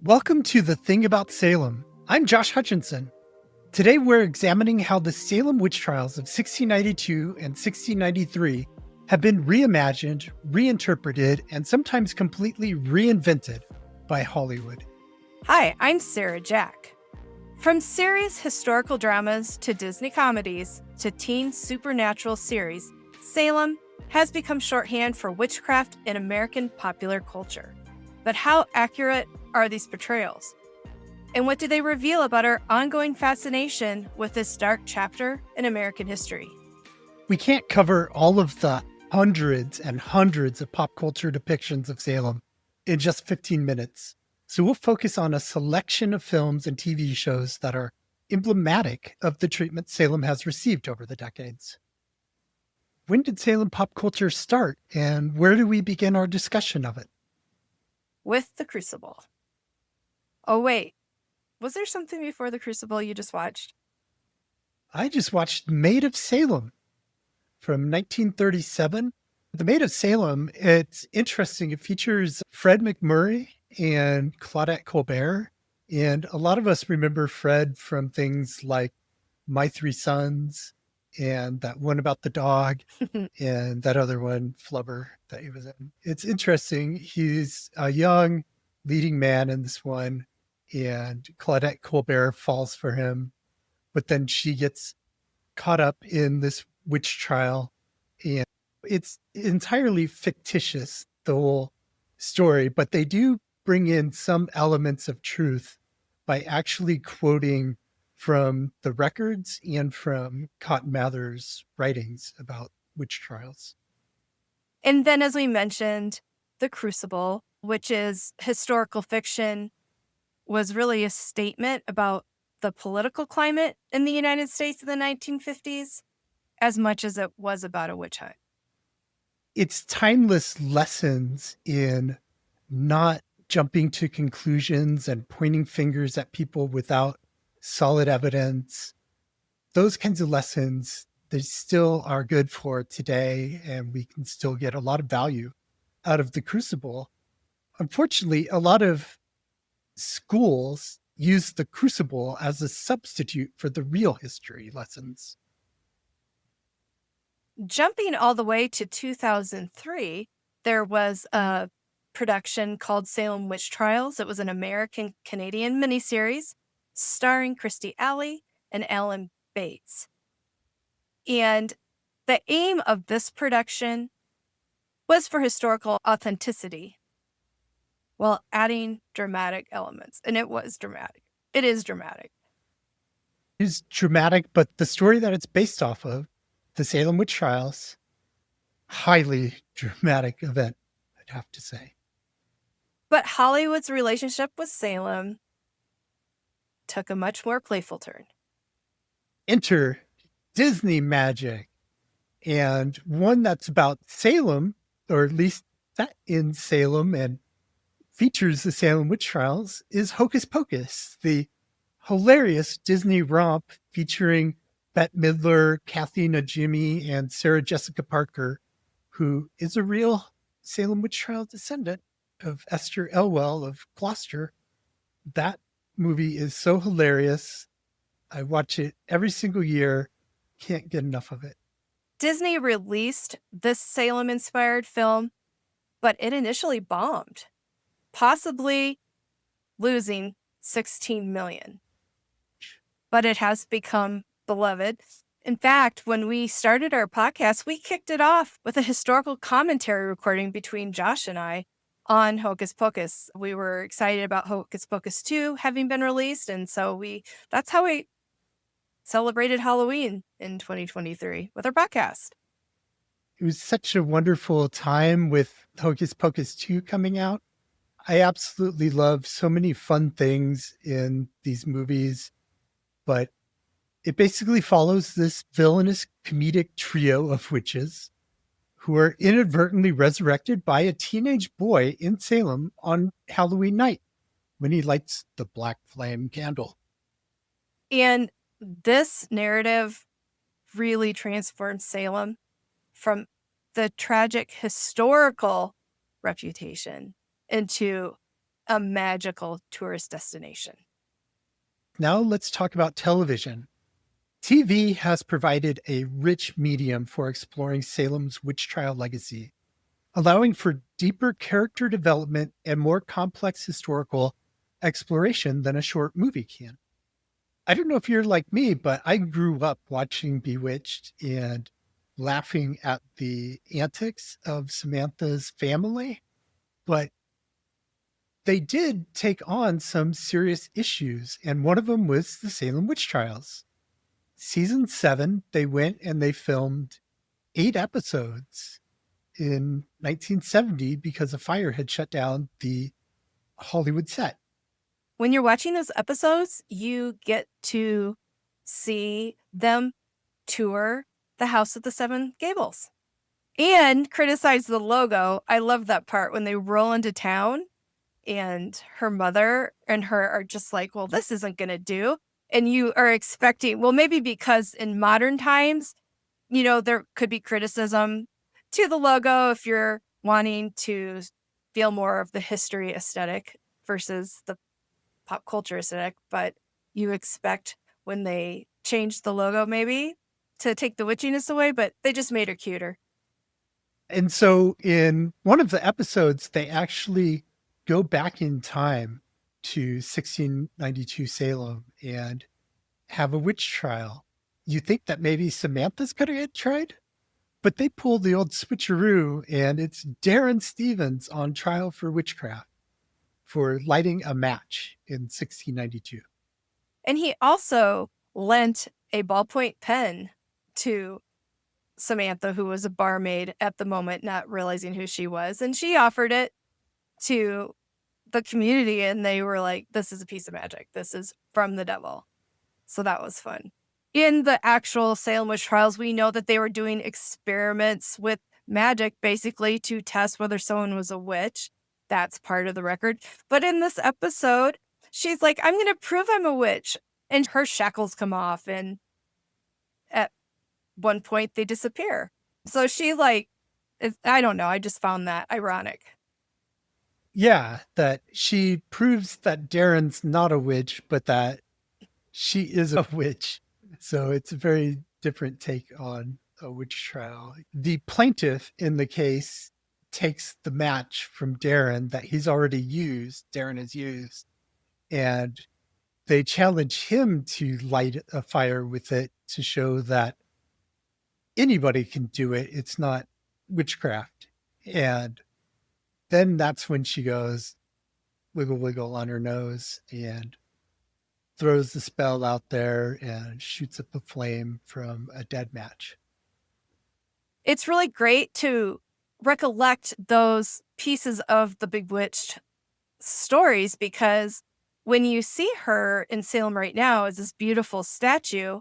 Welcome to the Thing About Salem. I'm Josh Hutchinson. Today we're examining how the Salem Witch Trials of 1692 and 1693 have been reimagined, reinterpreted, and sometimes completely reinvented by Hollywood. Hi, I'm Sarah Jack. From serious historical dramas to Disney comedies to teen supernatural series, Salem has become shorthand for witchcraft in American popular culture. But how accurate are these portrayals? And what do they reveal about our ongoing fascination with this dark chapter in American history? We can't cover all of the hundreds and hundreds of pop culture depictions of Salem in just 15 minutes. So we'll focus on a selection of films and TV shows that are emblematic of the treatment Salem has received over the decades. When did Salem pop culture start, and where do we begin our discussion of it? With the Crucible. Oh, wait. Was there something before the Crucible you just watched? I just watched Maid of Salem from 1937. The Maid of Salem, it's interesting. It features Fred McMurray and Claudette Colbert. And a lot of us remember Fred from things like My Three Sons and that one about the dog and that other one, Flubber, that he was in. It's interesting. He's a young leading man in this one, and Claudette Colbert falls for him, but then she gets caught up in this witch trial, and it's entirely fictitious, the whole story, but they do bring in some elements of truth by actually quoting from the records and from Cotton Mather's writings about witch trials. And then, as we mentioned, the Crucible, which is historical fiction, was really a statement about the political climate in the United States in the 1950s, as much as it was about a witch hunt. It's timeless lessons in not jumping to conclusions and pointing fingers at people without solid evidence. Those kinds of lessons, they still are good for today, and we can still get a lot of value out of the Crucible. Unfortunately, a lot of schools use the Crucible as a substitute for the real history lessons. Jumping all the way to 2003, there was a production called Salem Witch Trials. It was an American-Canadian miniseries starring Kirstie Alley and Alan Bates. And the aim of this production was for historical authenticity while adding dramatic elements. And it was dramatic. It is dramatic. It is dramatic, but the story that it's based off of, the Salem Witch Trials, highly dramatic event, I'd have to say. But Hollywood's relationship with Salem took a much more playful turn. Enter Disney magic, and one that's about Salem, or at least set in Salem and features the Salem Witch Trials, is Hocus Pocus, the hilarious Disney romp featuring Bette Midler, Kathy Najimy, and Sarah Jessica Parker, who is a real Salem Witch Trial descendant of Esther Elwell of Gloucester. That movie is so hilarious. I watch it every single year. Can't get enough of it. Disney released this Salem-inspired film, but it initially bombed, possibly losing $16 million. But it has become beloved. In fact, when we started our podcast, we kicked it off with a historical commentary recording between Josh and I on Hocus Pocus. We were excited about Hocus Pocus 2 having been released, and so that's how we celebrated Halloween in 2023 with our podcast. It was such a wonderful time with Hocus Pocus 2 coming out. I absolutely love so many fun things in these movies, but it basically follows this villainous comedic trio of witches who are inadvertently resurrected by a teenage boy in Salem on Halloween night when he lights the black flame candle. And this narrative really transformed Salem from the tragic historical reputation into a magical tourist destination. Now let's talk about television. TV has provided a rich medium for exploring Salem's witch trial legacy, allowing for deeper character development and more complex historical exploration than a short movie can. I don't know if you're like me, but I grew up watching Bewitched and laughing at the antics of Samantha's family, but they did take on some serious issues, and one of them was the Salem Witch Trials. Season 7, they went and they filmed 8 episodes in 1970 because a fire had shut down the Hollywood set. When you're watching those episodes, you get to see them tour the House of the Seven Gables and criticize the logo. I love that part when they roll into town and her mother and her are just like, well, this isn't going to do. And you are expecting, well, maybe because in modern times, there could be criticism to the logo if you're wanting to feel more of the history aesthetic versus the pop culture aesthetic. But you expect when they changed the logo, maybe to take the witchiness away, but they just made her cuter. And so in one of the episodes, they actually go back in time to 1692 Salem and have a witch trial. You think that maybe Samantha's going to get tried? But they pull the old switcheroo, and it's Darren Stevens on trial for witchcraft for lighting a match in 1692. And he also lent a ballpoint pen to Samantha, who was a barmaid at the moment, not realizing who she was. And she offered it to the community, and they were like, this is a piece of magic. This is from the devil. So that was fun. In the actual Salem Witch Trials, we know that they were doing experiments with magic, basically to test whether someone was a witch. That's part of the record. But in this episode, she's like, I'm going to prove I'm a witch. And her shackles come off, and at one point they disappear. So she I don't know. I just found that ironic. Yeah, that she proves that Darren's not a witch, but that she is a witch. So it's a very different take on a witch trial. The plaintiff in the case takes the match from Darren that Darren has used, and they challenge him to light a fire with it to show that anybody can do it. It's not witchcraft. And then that's when she goes wiggle, wiggle on her nose and throws the spell out there and shoots up a flame from a dead match. It's really great to recollect those pieces of the Bewitched stories, because when you see her in Salem right now as this beautiful statue,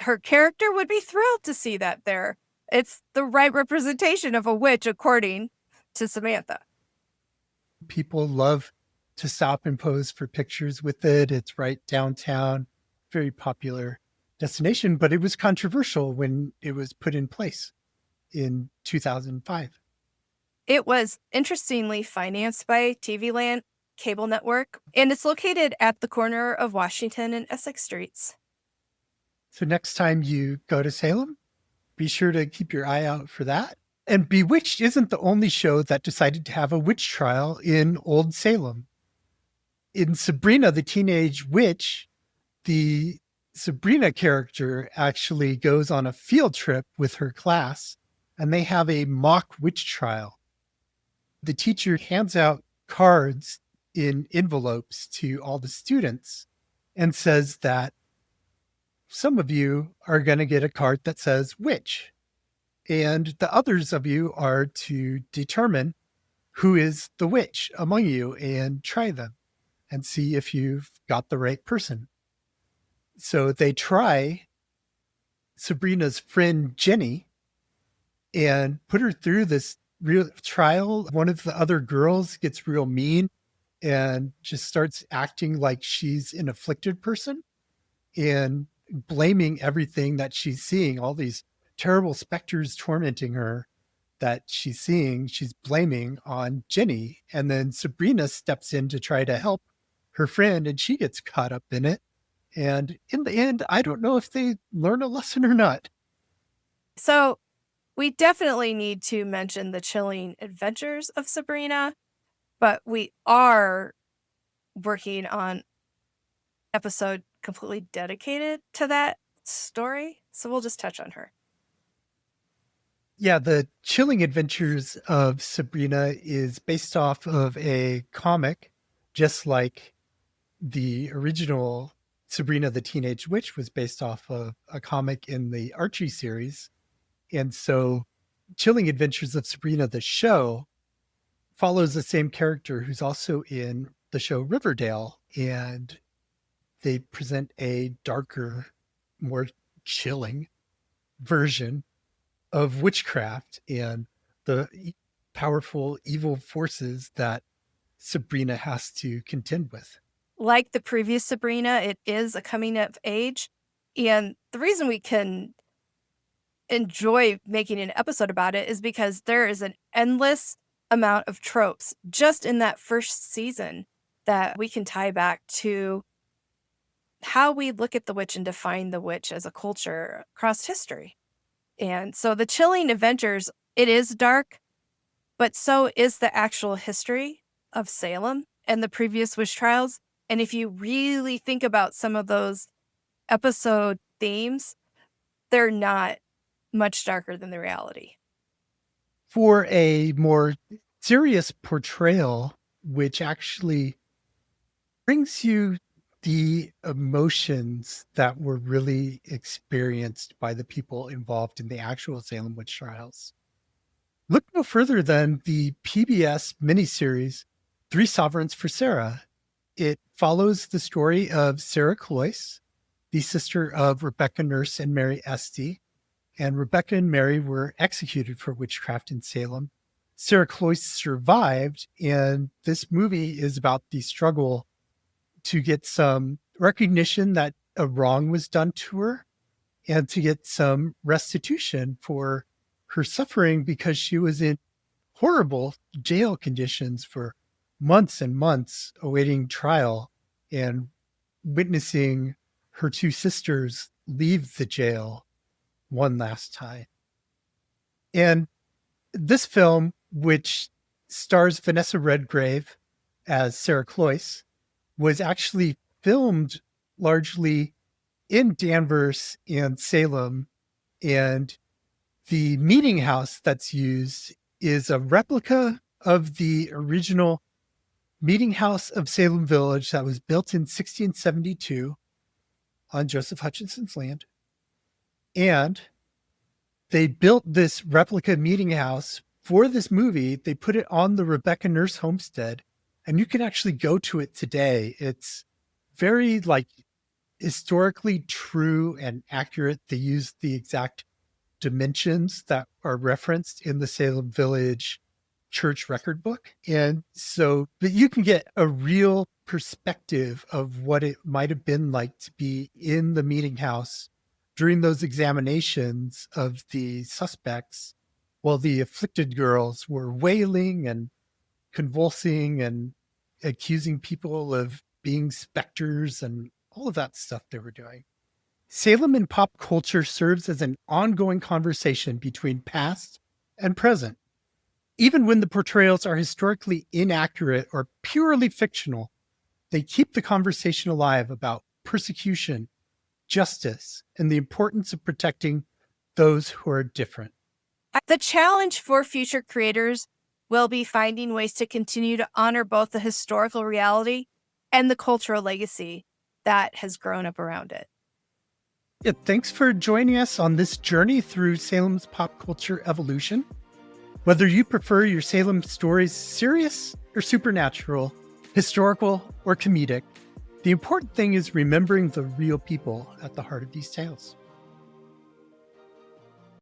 her character would be thrilled to see that there. It's the right representation of a witch, according to Samantha. People love to stop and pose for pictures with it. It's right downtown, very popular destination, but it was controversial when it was put in place in 2005. It was interestingly financed by TV Land cable network, and it's located at the corner of Washington and Essex Streets. So next time you go to Salem, be sure to keep your eye out for that. And Bewitched isn't the only show that decided to have a witch trial in Old Salem. In Sabrina, the Teenage Witch, the Sabrina character actually goes on a field trip with her class, and they have a mock witch trial. The teacher hands out cards in envelopes to all the students and says that some of you are going to get a card that says witch, and the others of you are to determine who is the witch among you and try them and see if you've got the right person. So they try Sabrina's friend Jenny and put her through this real trial. One of the other girls gets real mean and just starts acting like she's an afflicted person and blaming everything that she's seeing, all these terrible specters tormenting her, that she's seeing, she's blaming on Jenny. And then Sabrina steps in to try to help her friend, and she gets caught up in it. And in the end, I don't know if they learn a lesson or not. So we definitely need to mention the chilling adventures of Sabrina, but we are working on episode completely dedicated to that story. So we'll just touch on her. Yeah, the chilling adventures of Sabrina is based off of a comic, just like the original Sabrina the Teenage Witch was based off of a comic in the Archie series. And so Chilling Adventures of Sabrina the show follows the same character who's also in the show Riverdale, and they present a darker, more chilling version of witchcraft and the powerful evil forces that Sabrina has to contend with. Like the previous Sabrina, it is a coming of age. And the reason we can enjoy making an episode about it is because there is an endless amount of tropes just in that first season that we can tie back to how we look at the witch and define the witch as a culture across history. And so the chilling adventures, it is dark, but so is the actual history of Salem and the previous witch trials. And if you really think about some of those episode themes, they're not much darker than the reality. For a more serious portrayal, which actually brings you the emotions that were really experienced by the people involved in the actual Salem Witch Trials, look no further than the PBS miniseries, Three Sovereigns for Sarah. It follows the story of Sarah Cloyce, the sister of Rebecca Nurse and Mary Esty. And Rebecca and Mary were executed for witchcraft in Salem. Sarah Cloyce survived, and this movie is about the struggle to get some recognition that a wrong was done to her and to get some restitution for her suffering, because she was in horrible jail conditions for months and months awaiting trial and witnessing her two sisters leave the jail one last time. And this film, which stars Vanessa Redgrave as Sarah Cloyce, was actually filmed largely in Danvers and Salem. And the meeting house that's used is a replica of the original meeting house of Salem Village that was built in 1672 on Joseph Hutchinson's land. And they built this replica meeting house for this movie. They put it on the Rebecca Nurse homestead, and you can actually go to it today. It's very historically true and accurate. They use the exact dimensions that are referenced in the Salem Village church record book. And so that you can get a real perspective of what it might have been like to be in the meeting house during those examinations of the suspects, while the afflicted girls were wailing and convulsing and accusing people of being specters and all of that stuff they were doing. Salem in pop culture serves as an ongoing conversation between past and present. Even when the portrayals are historically inaccurate or purely fictional, they keep the conversation alive about persecution, justice, and the importance of protecting those who are different. The challenge for future creators will be finding ways to continue to honor both the historical reality and the cultural legacy that has grown up around it. Yeah, thanks for joining us on this journey through Salem's pop culture evolution. Whether you prefer your Salem stories serious or supernatural, historical or comedic, the important thing is remembering the real people at the heart of these tales.